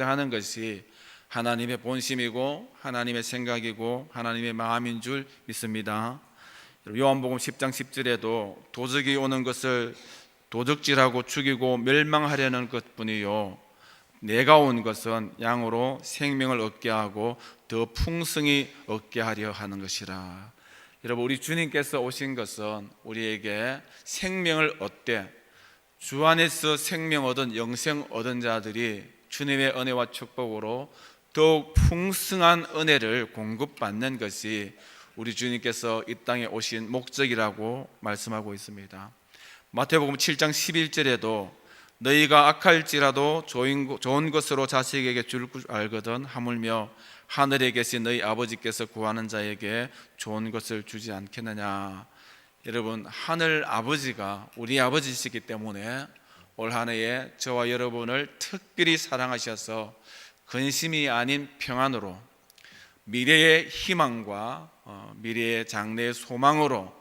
하는 것이 하나님의 본심이고 하나님의 생각이고 하나님의 마음인 줄 믿습니다. 요한복음 10장 10절에도 도적이 오는 것을 도적질하고 죽이고 멸망하려는 것뿐이요 내가 온 것은 양으로 생명을 얻게 하고 더 풍성히 얻게 하려 하는 것이라. 여러분, 우리 주님께서 오신 것은 우리에게 생명을 얻되 주 안에서 생명 얻은 영생 얻은 자들이 주님의 은혜와 축복으로 더욱 풍성한 은혜를 공급받는 것이 우리 주님께서 이 땅에 오신 목적이라고 말씀하고 있습니다. 마태복음 7장 11절에도 너희가 악할지라도 좋은 것으로 자식에게 줄 줄 알거든 하물며 하늘에 계신 너희 아버지께서 구하는 자에게 좋은 것을 주지 않겠느냐. 여러분, 하늘 아버지가 우리 아버지시기 때문에 올 한 해에 저와 여러분을 특별히 사랑하셔서 근심이 아닌 평안으로 미래의 희망과 미래의 장래의 소망으로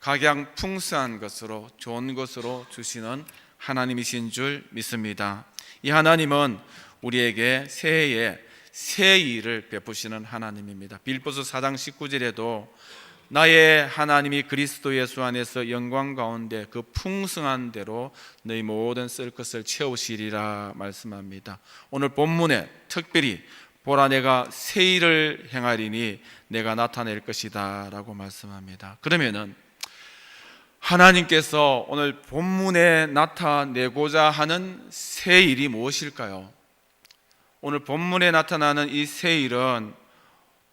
각양풍성한 것으로 좋은 것으로 주시는 하나님이신 줄 믿습니다. 이 하나님은 우리에게 새해에 새 일을 베푸시는 하나님입니다. 빌립보서 4장 19절에도 나의 하나님이 그리스도 예수 안에서 영광 가운데 그 풍성한 대로 너희 모든 쓸 것을 채우시리라 말씀합니다. 오늘 본문에 특별히 보라 내가 새 일을 행하리니 내가 나타낼 것이다 라고 말씀합니다. 그러면은 하나님께서 오늘 본문에 나타내고자 하는 새 일이 무엇일까요? 오늘 본문에 나타나는 이 새 일은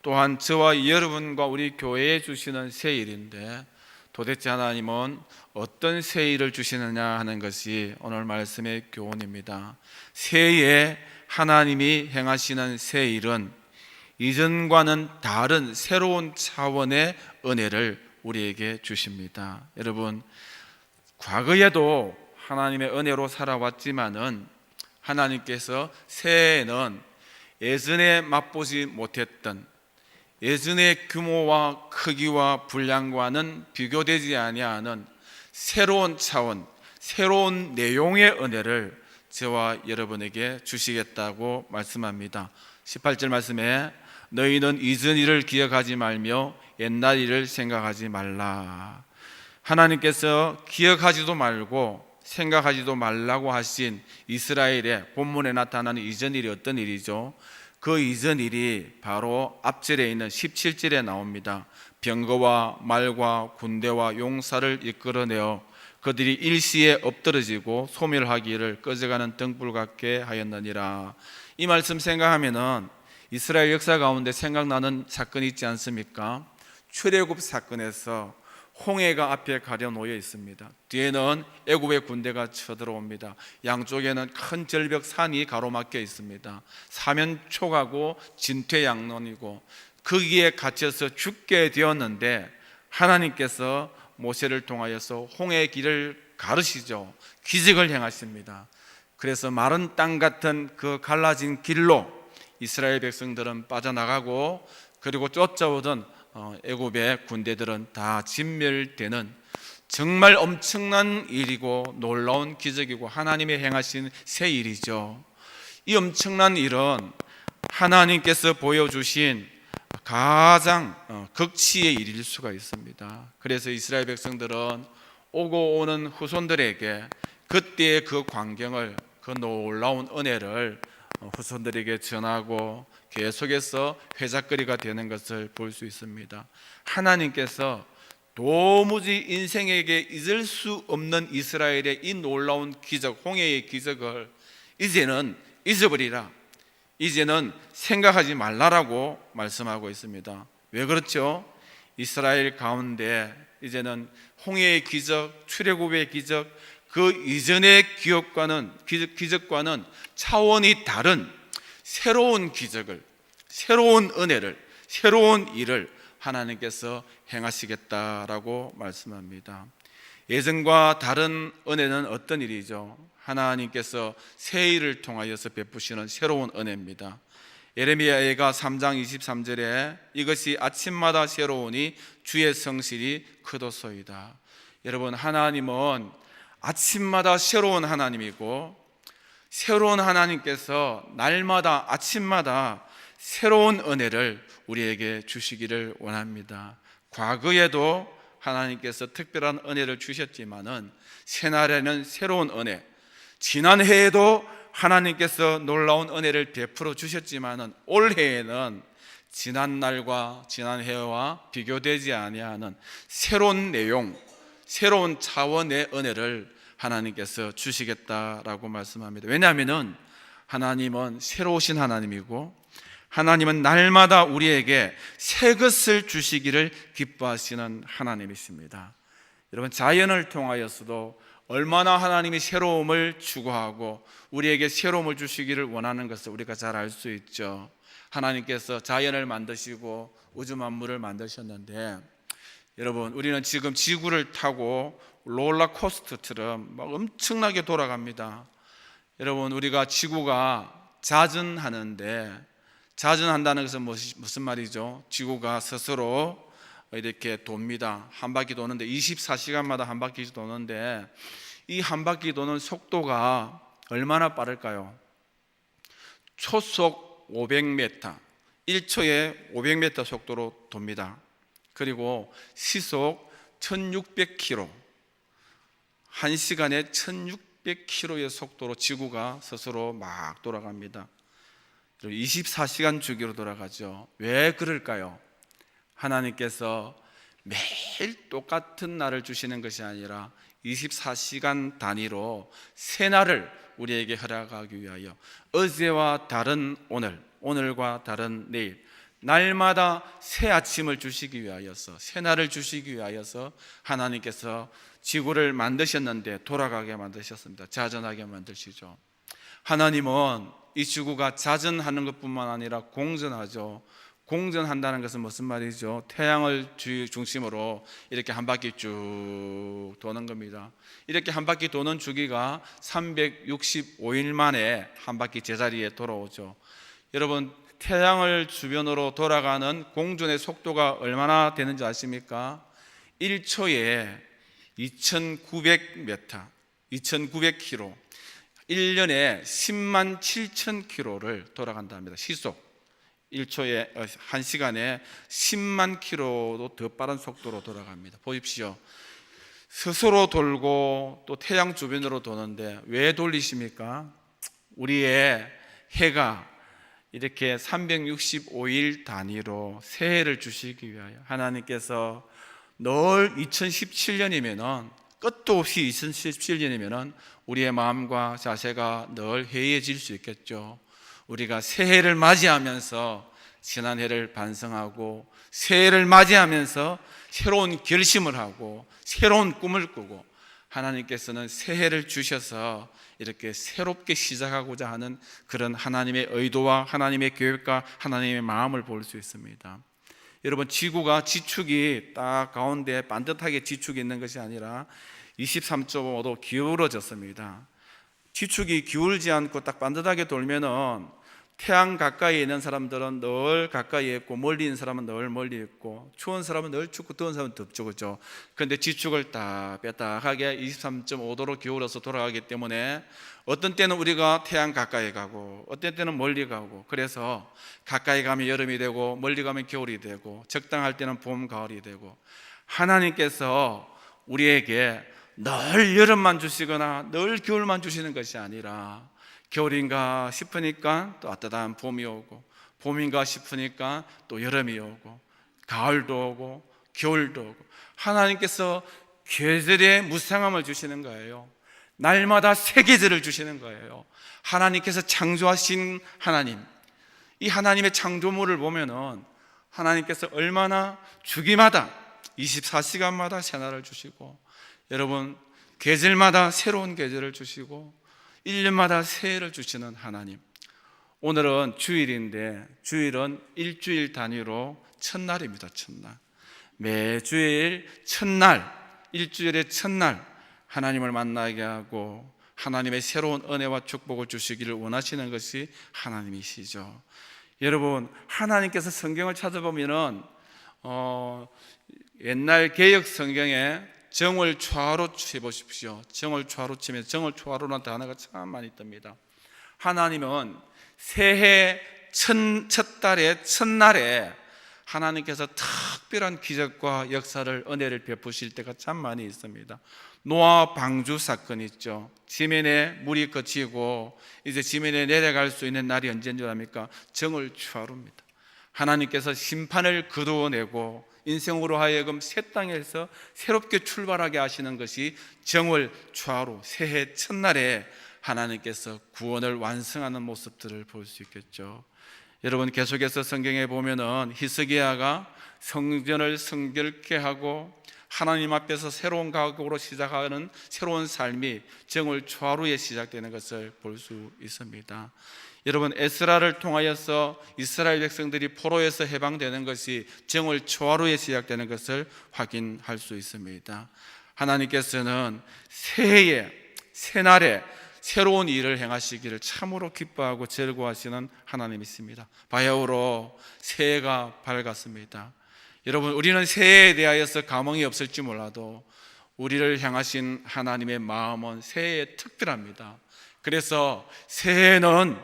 또한 저와 여러분과 우리 교회에 주시는 새 일인데 도대체 하나님은 어떤 새 일을 주시느냐 하는 것이 오늘 말씀의 교훈입니다. 새해에 하나님이 행하시는 새 일은 이전과는 다른 새로운 차원의 은혜를 우리에게 주십니다. 여러분, 과거에도 하나님의 은혜로 살아왔지만은 하나님께서 새해에는 예전에 맛보지 못했던 예전의 규모와 크기와 분량과는 비교되지 아니하는 새로운 차원, 새로운 내용의 은혜를 저와 여러분에게 주시겠다고 말씀합니다. 18절 말씀에 너희는 이전 일을 기억하지 말며 옛날 일을 생각하지 말라. 하나님께서 기억하지도 말고 생각하지도 말라고 하신 이스라엘의 본문에 나타나는 이전 일이 어떤 일이죠? 그 이전 일이 바로 앞절에 있는 17절에 나옵니다. 병거와 말과 군대와 용사를 이끌어내어 그들이 일시에 엎드러지고 소멸하기를 꺼져가는 등불 같게 하였느니라. 이 말씀 생각하면은 이스라엘 역사 가운데 생각나는 사건이 있지 않습니까? 출애굽 사건에서 홍해가 앞에 가려 놓여 있습니다. 뒤에는 애굽의 군대가 쳐들어옵니다. 양쪽에는 큰 절벽 산이 가로막혀 있습니다. 사면초가고 진퇴양난이고 거기에 갇혀서 죽게 되었는데 하나님께서 모세를 통하여서 홍해의 길을 가르시죠. 기적을 행하십니다. 그래서 마른 땅 같은 그 갈라진 길로 이스라엘 백성들은 빠져나가고 그리고 쫓아오던 애굽의 군대들은 다 진멸되는 정말 엄청난 일이고 놀라운 기적이고 하나님의 행하신 새 일이죠. 이 엄청난 일은 하나님께서 보여주신 가장 극치의 일일 수가 있습니다. 그래서 이스라엘 백성들은 오고 오는 후손들에게 그때의 그 광경을, 그 놀라운 은혜를 후손들에게 전하고 계속해서 회자거리가 되는 것을 볼 수 있습니다. 하나님께서 도무지 인생에게 잊을 수 없는 이스라엘의 이 놀라운 기적, 홍해의 기적을 이제는 잊어버리라, 이제는 생각하지 말라라고 말씀하고 있습니다. 왜 그렇죠? 이스라엘 가운데 이제는 홍해의 기적, 출애굽의 기적, 그 이전의 기적과는 차원이 다른 새로운 기적을, 새로운 은혜를, 새로운 일을 하나님께서 행하시겠다라고 말씀합니다. 예전과 다른 은혜는 어떤 일이죠? 하나님께서 새 일을 통하여서 베푸시는 새로운 은혜입니다. 예레미야가 3장 23절에 이것이 아침마다 새로우니 주의 성실이 크도소이다. 여러분, 하나님은 아침마다 새로운 하나님이고 새로운 하나님께서 날마다 아침마다 새로운 은혜를 우리에게 주시기를 원합니다. 과거에도 하나님께서 특별한 은혜를 주셨지만은 새날에는 새로운 은혜, 지난해에도 하나님께서 놀라운 은혜를 베풀어 주셨지만은 올해에는 지난날과 지난해와 비교되지 아니하는 새로운 내용, 새로운 차원의 은혜를 하나님께서 주시겠다라고 말씀합니다. 왜냐하면은 하나님은 새로우신 하나님이고 하나님은 날마다 우리에게 새 것을 주시기를 기뻐하시는 하나님이십니다. 여러분, 자연을 통하여서도 얼마나 하나님이 새로움을 추구하고 우리에게 새로움을 주시기를 원하는 것을 우리가 잘 알 수 있죠. 하나님께서 자연을 만드시고 우주 만물을 만드셨는데, 여러분, 우리는 지금 지구를 타고 롤러코스터처럼 막 엄청나게 돌아갑니다. 여러분, 우리가 지구가 자전하는데, 자전한다는 것은 무슨 말이죠? 지구가 스스로 이렇게 돕니다. 한 바퀴 도는데 24시간마다 한 바퀴 도는데, 이 한 바퀴 도는 속도가 얼마나 빠를까요? 초속 500m, 1초에 500m 속도로 돕니다. 그리고 시속 1600km, 1시간에 1600km의 속도로 지구가 스스로 막 돌아갑니다. 24시간 주기로 돌아가죠. 왜 그럴까요? 하나님께서 매일 똑같은 날을 주시는 것이 아니라 24시간 단위로 새 날을 우리에게 허락하기 위하여, 어제와 다른 오늘, 오늘과 다른 내일, 날마다 새 아침을 주시기 위하여서, 새 날을 주시기 위하여서 하나님께서 지구를 만드셨는데 돌아가게 만드셨습니다. 자전하게 만드시죠. 하나님은 이 지구가 자전하는 것뿐만 아니라 공전하죠. 공전한다는 것은 무슨 말이죠? 태양을 중심으로 이렇게 한 바퀴 쭉 도는 겁니다. 이렇게 한 바퀴 도는 주기가 365일 만에 한 바퀴 제자리에 돌아오죠. 여러분, 태양을 주변으로 돌아가는 공전의 속도가 얼마나 되는지 아십니까? 1초에 2900m, 2900km, 1년에 10만 7천 km를 돌아간답니다. 시속 1초에 1시간에 10만 km도 더 빠른 속도로 돌아갑니다. 보십시오. 스스로 돌고 또 태양 주변으로 도는데 왜 돌리십니까? 우리의 해가 이렇게 365일 단위로 새해를 주시기 위하여 하나님께서 늘 2017년이면은, 끝도 없이 2017년이면은 우리의 마음과 자세가 늘 해이해질 수 있겠죠. 우리가 새해를 맞이하면서 지난 해를 반성하고, 새해를 맞이하면서 새로운 결심을 하고 새로운 꿈을 꾸고, 하나님께서는 새해를 주셔서 이렇게 새롭게 시작하고자 하는 그런 하나님의 의도와 하나님의 계획과 하나님의 마음을 볼 수 있습니다. 여러분, 지구가 지축이 딱 가운데 반듯하게 지축이 있는 것이 아니라 23.5도 기울어졌습니다. 지축이 기울지 않고 딱 반듯하게 돌면은 태양 가까이에 있는 사람들은 늘 가까이에 있고, 멀리 있는 사람은 늘 멀리 있고, 추운 사람은 늘 춥고 더운 사람은 덥죠, 그렇죠? 그런데 지축을 딱 뺐다하게 23.5도로 기울어서 돌아가기 때문에 어떤 때는 우리가 태양 가까이 가고 어떤 때는 멀리 가고, 그래서 가까이 가면 여름이 되고 멀리 가면 겨울이 되고 적당할 때는 봄, 가을이 되고, 하나님께서 우리에게 늘 여름만 주시거나 늘 겨울만 주시는 것이 아니라, 겨울인가 싶으니까 또 따뜻한 봄이 오고, 봄인가 싶으니까 또 여름이 오고, 가을도 오고 겨울도 오고, 하나님께서 계절의 무상함을 주시는 거예요. 날마다 새 계절을 주시는 거예요. 하나님께서 창조하신 하나님, 이 하나님의 창조물을 보면은 하나님께서 얼마나 주기마다 24시간마다 새날을 주시고, 여러분, 계절마다 새로운 계절을 주시고 1년마다 새해를 주시는 하나님. 오늘은 주일인데, 주일은 일주일 단위로 첫날입니다. 첫날. 매주일 첫날, 일주일의 첫날 하나님을 만나게 하고 하나님의 새로운 은혜와 축복을 주시기를 원하시는 것이 하나님이시죠. 여러분, 하나님께서 성경을 찾아보면은 옛날 개역 성경에 정월초하루 해보십시오. 정월초하루 치면 정월초하루라는 단어가 참 많이 뜹니다. 하나님은 새해 첫 달의 첫날에 하나님께서 특별한 기적과 역사를, 은혜를 베푸실 때가 참 많이 있습니다. 노아 방주 사건 있죠. 지면에 물이 그치고 이제 지면에 내려갈 수 있는 날이 언제인 줄 압니까? 정월 초하루입니다. 하나님께서 심판을 거두어내고 인생으로 하여금 새 땅에서 새롭게 출발하게 하시는 것이 정월 초하루, 새해 첫날에 하나님께서 구원을 완성하는 모습들을 볼 수 있겠죠. 여러분, 계속해서 성경에 보면은 히스기야가 성전을 성결케 하고 하나님 앞에서 새로운 각오로 시작하는 새로운 삶이 정월 초하루에 시작되는 것을 볼 수 있습니다. 여러분, 에스라를 통하여서 이스라엘 백성들이 포로에서 해방되는 것이 정월 초하루에 시작되는 것을 확인할 수 있습니다. 하나님께서는 새해에, 새날에 새로운 일을 행하시기를 참으로 기뻐하고 즐거워하시는 하나님이십니다. 바야흐로 새해가 밝았습니다. 여러분, 우리는 새해에 대하여서 감흥이 없을지 몰라도 우리를 향하신 하나님의 마음은 새해에 특별합니다. 그래서 새해는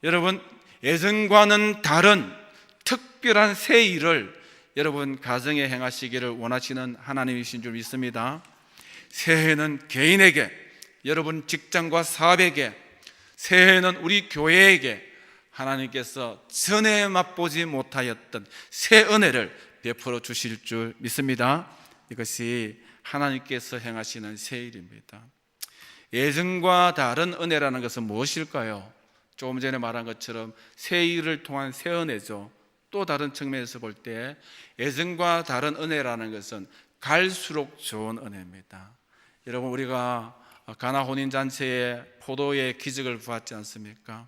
여러분, 예전과는 다른 특별한 새 일을 여러분 가정에 행하시기를 원하시는 하나님이신 줄 믿습니다. 새해는 개인에게, 여러분 직장과 사업에게, 새해는 우리 교회에게 하나님께서 전에 맛보지 못하였던 새 은혜를 베풀어 주실 줄 믿습니다. 이것이 하나님께서 행하시는 새 일입니다. 예전과 다른 은혜라는 것은 무엇일까요? 조금 전에 말한 것처럼 새 일을 통한 새 은혜죠. 또 다른 측면에서 볼 때 예전과 다른 은혜라는 것은 갈수록 좋은 은혜입니다. 여러분, 우리가 가나 혼인잔치에 포도의 기적을 보았지 않습니까?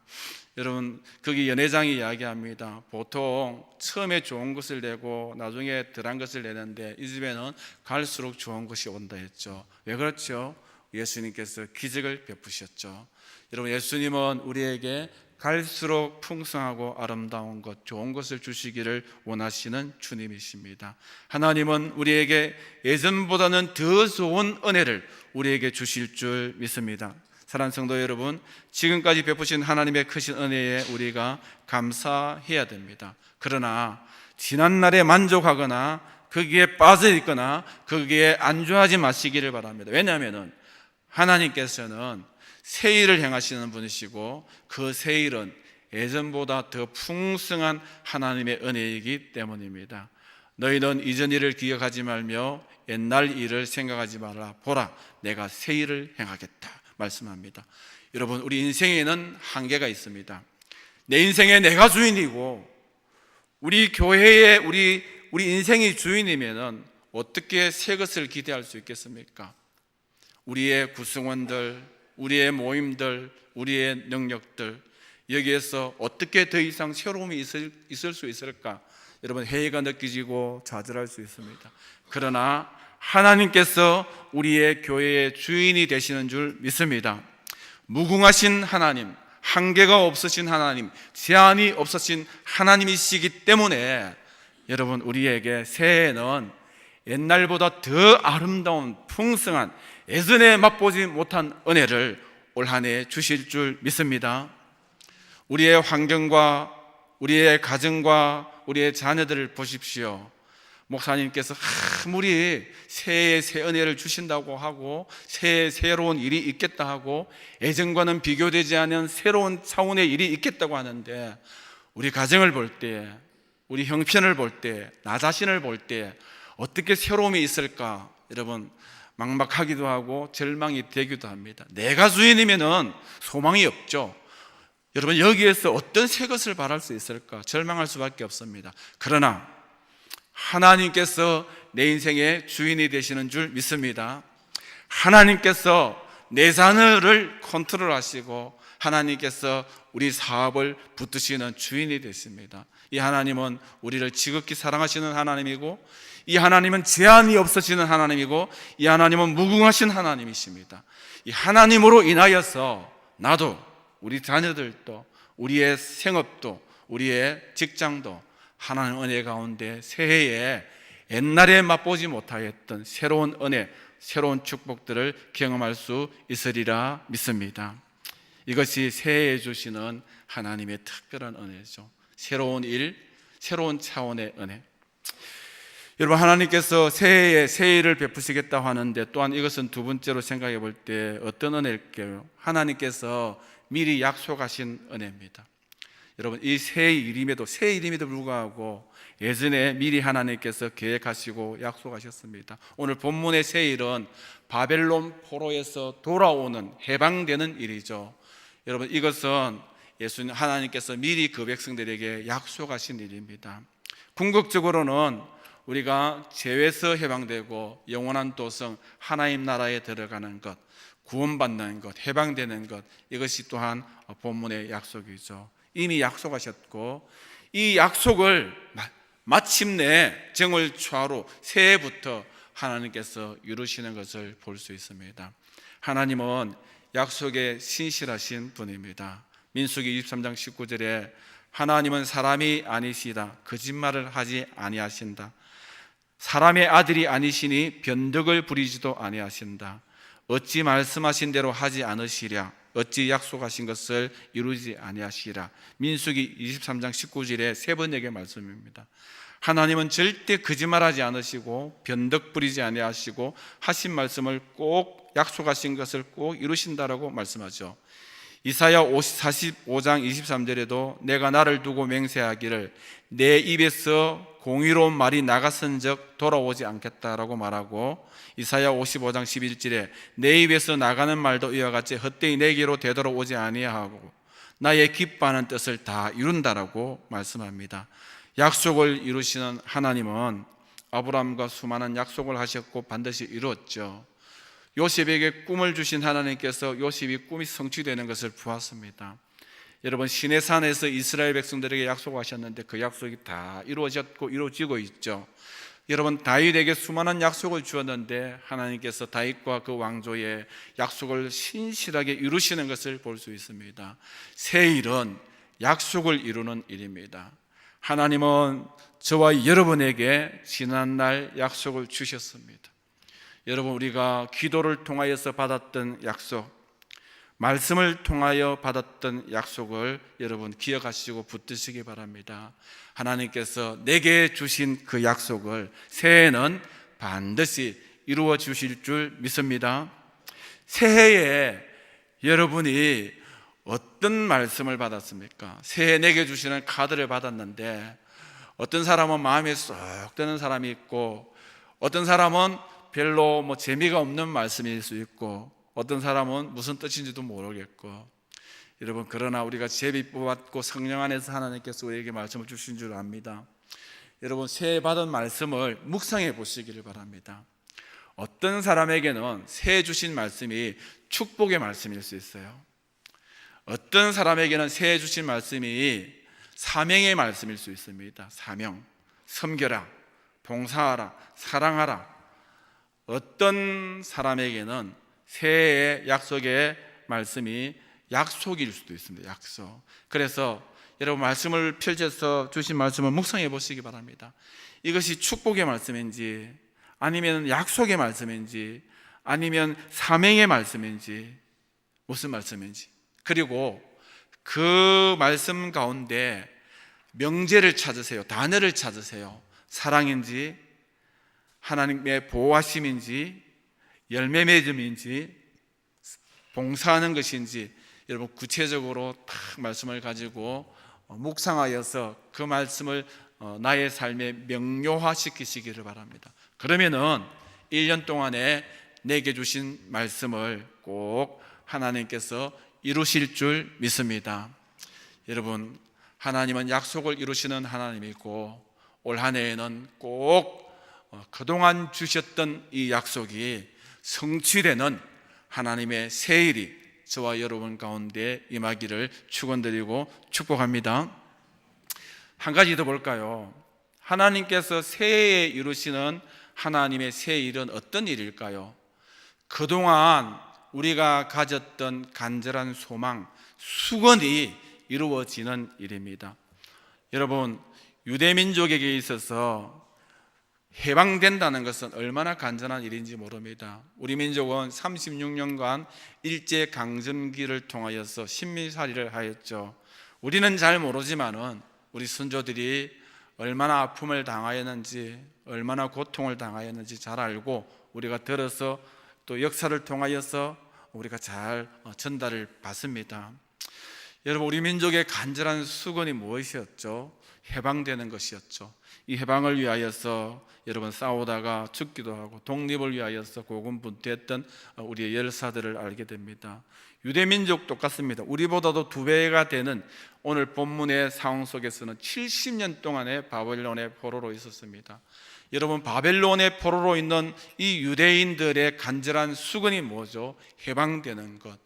여러분, 거기 연회장이 이야기합니다. 보통 처음에 좋은 것을 내고 나중에 덜한 것을 내는데 이 집에는 갈수록 좋은 것이 온다 했죠. 왜 그렇죠? 예수님께서 기적을 베푸셨죠. 여러분, 예수님은 우리에게 갈수록 풍성하고 아름다운 것, 좋은 것을 주시기를 원하시는 주님이십니다. 하나님은 우리에게 예전보다는 더 좋은 은혜를 우리에게 주실 줄 믿습니다. 사랑하는 성도 여러분, 지금까지 베푸신 하나님의 크신 은혜에 우리가 감사해야 됩니다. 그러나 지난날에 만족하거나 거기에 빠져 있거나 거기에 안주하지 마시기를 바랍니다. 왜냐하면 하나님께서는 새 일을 행하시는 분이시고 그 새 일은 예전보다 더 풍성한 하나님의 은혜이기 때문입니다. 너희는 이전 일을 기억하지 말며 옛날 일을 생각하지 말라. 보라, 내가 새 일을 행하겠다 말씀합니다. 여러분, 우리 인생에는 한계가 있습니다. 내 인생에 내가 주인이고 우리 교회에 우리 인생이 주인이면은 어떻게 새 것을 기대할 수 있겠습니까? 우리의 구성원들, 우리의 모임들, 우리의 능력들, 여기에서 어떻게 더 이상 새로움이 있을 수 있을까? 여러분, 해이가 느껴지고 좌절할 수 있습니다. 그러나 하나님께서 우리의 교회의 주인이 되시는 줄 믿습니다. 무궁하신 하나님, 한계가 없으신 하나님, 제한이 없으신 하나님이시기 때문에 여러분, 우리에게 새해는 옛날보다 더 아름다운 풍성한 예전에 맛보지 못한 은혜를 올 한 해 주실 줄 믿습니다. 우리의 환경과 우리의 가정과 우리의 자녀들을 보십시오. 목사님께서 아무리 새해에 새 은혜를 주신다고 하고 새해에 새로운 일이 있겠다 하고 예전과는 비교되지 않은 새로운 차원의 일이 있겠다고 하는데 우리 가정을 볼 때, 우리 형편을 볼 때, 나 자신을 볼 때 어떻게 새로움이 있을까? 여러분, 막막하기도 하고 절망이 되기도 합니다. 내가 주인이면은 소망이 없죠. 여러분, 여기에서 어떤 새 것을 바랄 수 있을까? 절망할 수밖에 없습니다. 그러나 하나님께서 내 인생의 주인이 되시는 줄 믿습니다. 하나님께서 내 자녀를 컨트롤하시고 하나님께서 우리 사업을 붙드시는 주인이 되십니다. 이 하나님은 우리를 지극히 사랑하시는 하나님이고 이 하나님은 제한이 없으시는 하나님이고 이 하나님은 무궁하신 하나님이십니다. 이 하나님으로 인하여서 나도, 우리 자녀들도, 우리의 생업도, 우리의 직장도 하나님 은혜 가운데 새해에 옛날에 맛보지 못하였던 새로운 은혜, 새로운 축복들을 경험할 수 있으리라 믿습니다. 이것이 새해에 주시는 하나님의 특별한 은혜죠. 새로운 일, 새로운 차원의 은혜. 여러분, 하나님께서 새해에 새 일을 베푸시겠다고 하는데 또한 이것은 두 번째로 생각해 볼 때 어떤 은혜일까요? 하나님께서 미리 약속하신 은혜입니다. 여러분, 이 새 일임에도 불구하고 예전에 미리 하나님께서 계획하시고 약속하셨습니다. 오늘 본문의 새 일은 바벨론 포로에서 돌아오는 해방되는 일이죠. 여러분, 이것은 예수님 하나님께서 미리 그 백성들에게 약속하신 일입니다. 궁극적으로는 우리가 죄에서 해방되고 영원한 도성 하나님 나라에 들어가는 것, 구원받는 것, 해방되는 것, 이것이 또한 본문의 약속이죠. 이미 약속하셨고 이 약속을 마침내 정월 초하루 새해부터 하나님께서 이루시는 것을 볼 수 있습니다. 하나님은 약속에 신실하신 분입니다. 민수기 23장 19절에 하나님은 사람이 아니시다, 거짓말을 하지 아니하신다, 사람의 아들이 아니시니 변덕을 부리지도 아니하신다, 어찌 말씀하신 대로 하지 않으시랴, 어찌 약속하신 것을 이루지 아니하시랴. 민수기 23장 19절에 세 번역의 말씀입니다. 하나님은 절대 거짓말하지 않으시고 변덕 부리지 아니하시고 하신 말씀을 꼭 약속하신 것을 꼭 이루신다라고 말씀하죠. 이사야 45장 23절에도 내가 나를 두고 맹세하기를 내 입에서 공의로운 말이 나갔은즉 돌아오지 않겠다라고 말하고, 이사야 55장 11절에 내 입에서 나가는 말도 이와 같이 헛되이 내게로 되돌아오지 아니하고 나의 기뻐하는 뜻을 다 이룬다라고 말씀합니다. 약속을 이루시는 하나님은 아브라함과 수많은 약속을 하셨고 반드시 이루었죠. 요셉에게 꿈을 주신 하나님께서 요셉이 꿈이 성취되는 것을 보았습니다. 여러분, 시내산에서 이스라엘 백성들에게 약속하셨는데 그 약속이 다 이루어졌고 이루어지고 있죠. 여러분, 다윗에게 수많은 약속을 주었는데 하나님께서 다윗과 그 왕조의 약속을 신실하게 이루시는 것을 볼 수 있습니다. 새 일은 약속을 이루는 일입니다. 하나님은 저와 여러분에게 지난날 약속을 주셨습니다. 여러분, 우리가 기도를 통하여서 받았던 약속, 말씀을 통하여 받았던 약속을 여러분 기억하시고 붙드시기 바랍니다. 하나님께서 내게 주신 그 약속을 새해에는 반드시 이루어 주실 줄 믿습니다. 새해에 여러분이 어떤 말씀을 받았습니까? 새해 내게 주시는 카드를 받았는데 어떤 사람은 마음에 쏙 드는 사람이 있고 어떤 사람은 별로 재미가 없는 말씀일 수 있고 어떤 사람은 무슨 뜻인지도 모르겠고, 여러분, 그러나 우리가 제비 뽑았고 성령 안에서 하나님께서 우리에게 말씀을 주신 줄 압니다. 여러분, 새해 받은 말씀을 묵상해 보시기를 바랍니다. 어떤 사람에게는 새해 주신 말씀이 축복의 말씀일 수 있어요. 어떤 사람에게는 새해 주신 말씀이 사명의 말씀일 수 있습니다. 사명, 섬겨라, 봉사하라, 사랑하라. 어떤 사람에게는 새해의 약속의 말씀이 약속일 수도 있습니다. 약속. 그래서 여러분, 말씀을 펼쳐서 주신 말씀을 묵상해 보시기 바랍니다. 이것이 축복의 말씀인지 아니면 약속의 말씀인지 아니면 사명의 말씀인지 무슨 말씀인지, 그리고 그 말씀 가운데 명제를 찾으세요. 단어를 찾으세요. 사랑인지 하나님의 보호하심인지 열매 맺음인지 봉사하는 것인지, 여러분 구체적으로 딱 말씀을 가지고 묵상하여서 그 말씀을 나의 삶에 명료화시키시기를 바랍니다. 그러면은 1년 동안에 내게 주신 말씀을 꼭 하나님께서 이루실 줄 믿습니다. 여러분, 하나님은 약속을 이루시는 하나님이고 올 한 해에는 꼭 그동안 주셨던 이 약속이 성취되는 하나님의 새 일이 저와 여러분 가운데 임하기를 축원드리고 축복합니다. 한 가지 더 볼까요? 하나님께서 새해에 이루시는 하나님의 새 일은 어떤 일일까요? 그동안 우리가 가졌던 간절한 소망, 수건이 이루어지는 일입니다. 여러분, 유대민족에게 있어서 해방된다는 것은 얼마나 간절한 일인지 모릅니다. 우리 민족은 36년간 일제강점기를 통하여서 신민살이를 하였죠. 우리는 잘 모르지만은 우리 선조들이 얼마나 아픔을 당하였는지, 얼마나 고통을 당하였는지 잘 알고 우리가 들어서 또 역사를 통하여서 우리가 잘 전달을 받습니다. 여러분, 우리 민족의 간절한 수건이 무엇이었죠? 해방되는 것이었죠. 이 해방을 위하여서 여러분 싸우다가 죽기도 하고 독립을 위하여서 고군분투했던 우리의 열사들을 알게 됩니다. 유대민족 똑같습니다. 우리보다도 2배가 되는 오늘 본문의 상황 속에서는 70년 동안의 바벨론의 포로로 있었습니다. 여러분, 바벨론의 포로로 있는 이 유대인들의 간절한 수건이 뭐죠? 해방되는 것.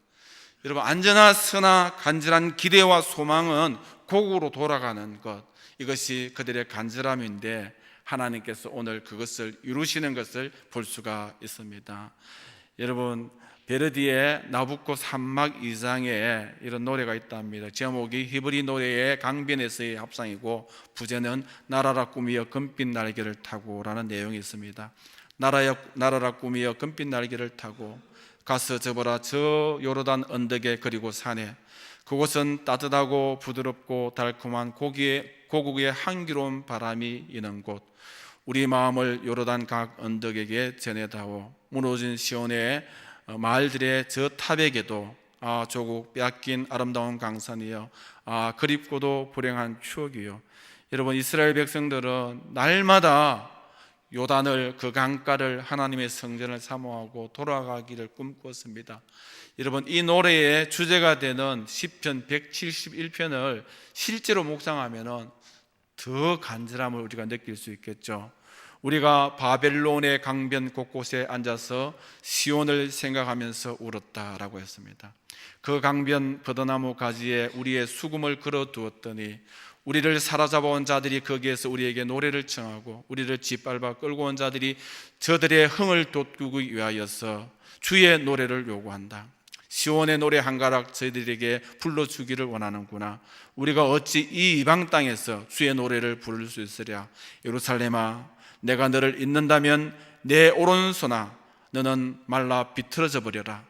여러분, 안전하으나 간절한 기대와 소망은 고국으로 돌아가는 것, 이것이 그들의 간절함인데 하나님께서 오늘 그것을 이루시는 것을 볼 수가 있습니다. 여러분, 베르디의 나부코 산막 2장에 이런 노래가 있답니다. 제목이 히브리 노래의 강변에서의 합상이고 부제는 나라라 꾸미어 금빛 날개를 타고 라는 내용이 있습니다. 나라라 꾸미어 금빛 날개를 타고 가서 접어라 저 요르단 언덕에 그리고 산에, 그곳은 따뜻하고 부드럽고 달콤한 고국의 향기로운 바람이 이는 곳, 우리 마음을 요르단 각 언덕에게 전해다오. 무너진 시온의 마을들의 저 탑에게도 조국 빼앗긴 아름다운 강산이여, 그립고도 불행한 추억이요. 여러분, 이스라엘 백성들은 날마다 요단을, 그 강가를, 하나님의 성전을 사모하고 돌아가기를 꿈꾸었습니다. 여러분, 이 노래의 주제가 되는 시편 171편을 실제로 묵상하면 더 간절함을 우리가 느낄 수 있겠죠. 우리가 바벨론의 강변 곳곳에 앉아서 시온을 생각하면서 울었다라고 했습니다. 그 강변 버드나무 가지에 우리의 수금을 걸어두었더니 우리를 사로잡아온 자들이 거기에서 우리에게 노래를 청하고 우리를 짓밟아 끌고 온 자들이 저들의 흥을 돋구기 위하여서 주의 노래를 요구한다. 시온의 노래 한 가락 저희들에게 불러주기를 원하는구나. 우리가 어찌 이 이방 땅에서 주의 노래를 부를 수 있으랴. 예루살렘아, 내가 너를 잊는다면 내 오른손아 너는 말라 비틀어져 버려라.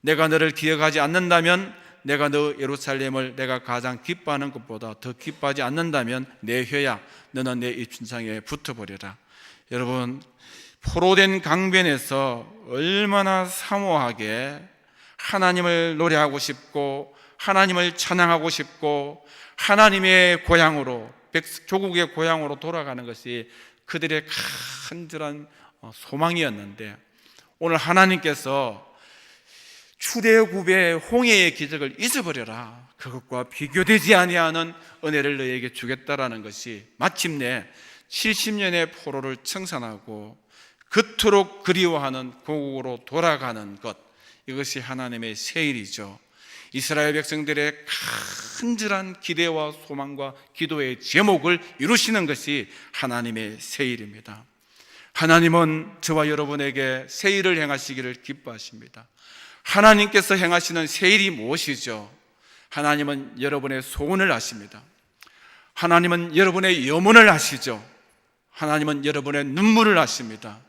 내가 너를 기억하지 않는다면, 내가 너 예루살렘을 내가 가장 기뻐하는 것보다 더 기뻐하지 않는다면 내 혀야 너는 내 입춘상에 붙어버려라. 여러분, 포로된 강변에서 얼마나 사모하게 하나님을 노래하고 싶고 하나님을 찬양하고 싶고 하나님의 고향으로, 조국의 고향으로 돌아가는 것이 그들의 간절한 소망이었는데, 오늘 하나님께서 출애굽의 홍해의 기적을 잊어버려라, 그것과 비교되지 아니하는 은혜를 너에게 주겠다라는 것이 마침내 70년의 포로를 청산하고 그토록 그리워하는 고국으로 돌아가는 것, 이것이 하나님의 세일이죠. 이스라엘 백성들의 간절한 기대와 소망과 기도의 제목을 이루시는 것이 하나님의 세일입니다. 하나님은 저와 여러분에게 세일을 행하시기를 기뻐하십니다. 하나님께서 행하시는 세일이 무엇이죠? 하나님은 여러분의 소원을 아십니다. 하나님은 여러분의 염원을 아시죠. 하나님은 여러분의 눈물을 아십니다.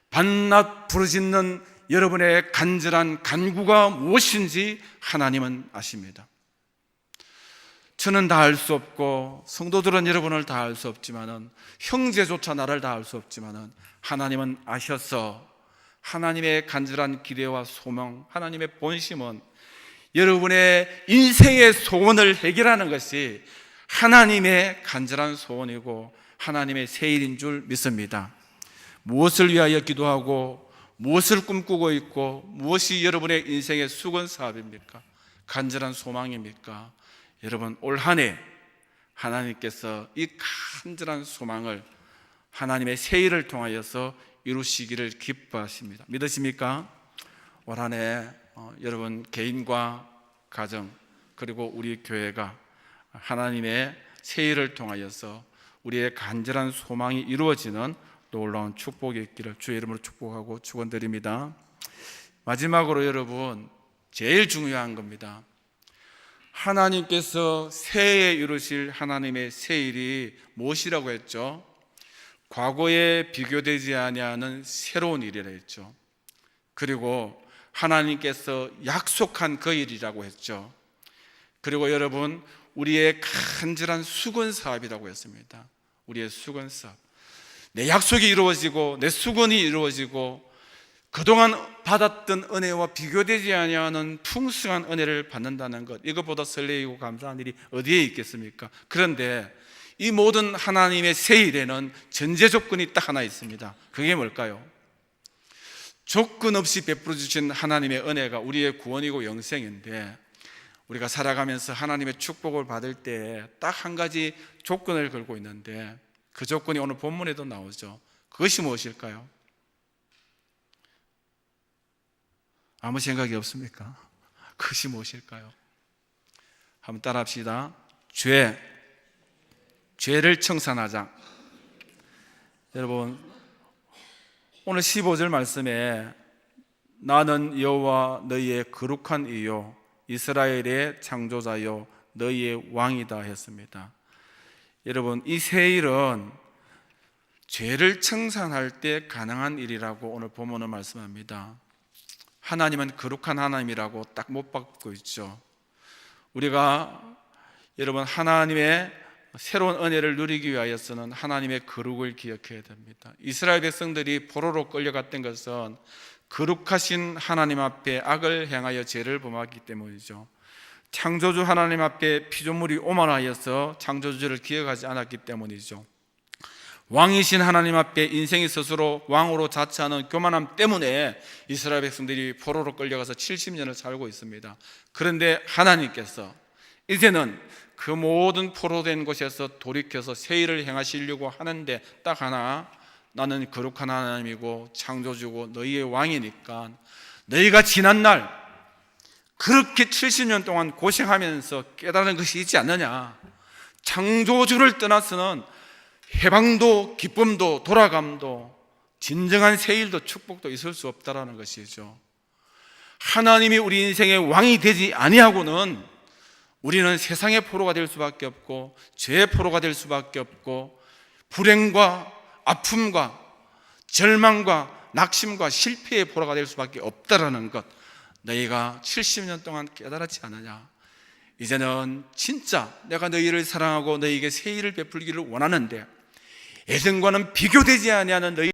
밤낮 부르짖는 여러분의 간절한 간구가 무엇인지 하나님은 아십니다. 저는 다 알 수 없고 성도들은 여러분을 다 알 수 없지만은, 형제조차 나를 다 알 수 없지만은 하나님은 아셔서 하나님의 간절한 기대와 소망, 하나님의 본심은 여러분의 인생의 소원을 해결하는 것이 하나님의 간절한 소원이고 하나님의 세일인 줄 믿습니다. 무엇을 위하여 기도하고 무엇을 꿈꾸고 있고 무엇이 여러분의 인생의 수건 사업입니까? 간절한 소망입니까? 여러분, 올 한 해 하나님께서 이 간절한 소망을 하나님의 세일을 통하여서 이루시기를 기뻐하십니다. 믿으십니까? 올 한 해 여러분 개인과 가정 그리고 우리 교회가 하나님의 세일을 통하여서 우리의 간절한 소망이 이루어지는 놀라운 축복이 있기를 주의 이름으로 축복하고 축원드립니다. 마지막으로 여러분, 제일 중요한 겁니다. 하나님께서 새해에 이루실 하나님의 세일이 무엇이라고 했죠? 과거에 비교되지 아니하는 새로운 일이라 했죠. 그리고 하나님께서 약속한 그 일이라고 했죠. 그리고 여러분, 우리의 간절한 수건 사업이라고 했습니다. 우리의 수건 사업, 내 약속이 이루어지고 내 수건이 이루어지고 그동안 받았던 은혜와 비교되지 아니하는 풍성한 은혜를 받는다는 것, 이것보다 설레이고 감사한 일이 어디에 있겠습니까? 그런데 이 모든 하나님의 새 일에는 전제 조건이 딱 하나 있습니다. 그게 뭘까요? 조건 없이 베풀어 주신 하나님의 은혜가 우리의 구원이고 영생인데, 우리가 살아가면서 하나님의 축복을 받을 때 딱 한 가지 조건을 걸고 있는데, 그 조건이 오늘 본문에도 나오죠. 그것이 무엇일까요? 아무 생각이 없습니까? 그것이 무엇일까요? 한번 따라합시다. 죄를 청산하자. 여러분, 오늘 15절 말씀에 나는 여호와 너희의 거룩한 이요 이스라엘의 창조자요 너희의 왕이다 했습니다. 여러분, 이 새 일은 죄를 청산할 때 가능한 일이라고 오늘 본문은 말씀합니다. 하나님은 거룩한 하나님이라고 딱 못 박고 있죠. 우리가 여러분 하나님의 새로운 은혜를 누리기 위하여서는 하나님의 거룩을 기억해야 됩니다. 이스라엘 백성들이 포로로 끌려갔던 것은 거룩하신 하나님 앞에 악을 행하여 죄를 범하기 때문이죠. 창조주 하나님 앞에 피조물이 오만하여서 창조주를 기억하지 않았기 때문이죠. 왕이신 하나님 앞에 인생이 스스로 왕으로 자처하는 교만함 때문에 이스라엘 백성들이 포로로 끌려가서 70년을 살고 있습니다. 그런데 하나님께서 이제는 그 모든 포로된 곳에서 돌이켜서 새 일을 행하시려고 하는데 딱 하나, 나는 거룩한 하나님이고 창조주고 너희의 왕이니까 너희가 지난날 그렇게 70년 동안 고생하면서 깨달은 것이 있지 않느냐. 창조주를 떠나서는 해방도 기쁨도 돌아감도 진정한 새일도 축복도 있을 수 없다라는 것이죠. 하나님이 우리 인생의 왕이 되지 아니하고는 우리는 세상의 포로가 될 수밖에 없고 죄의 포로가 될 수밖에 없고 불행과 아픔과 절망과 낙심과 실패의 포로가 될 수밖에 없다라는 것, 너희가 70년 동안 깨달았지 않느냐. 이제는 진짜 내가 너희를 사랑하고 너희에게 새 일을 베풀기를 원하는데 에덴과는 비교되지 아니하는 너희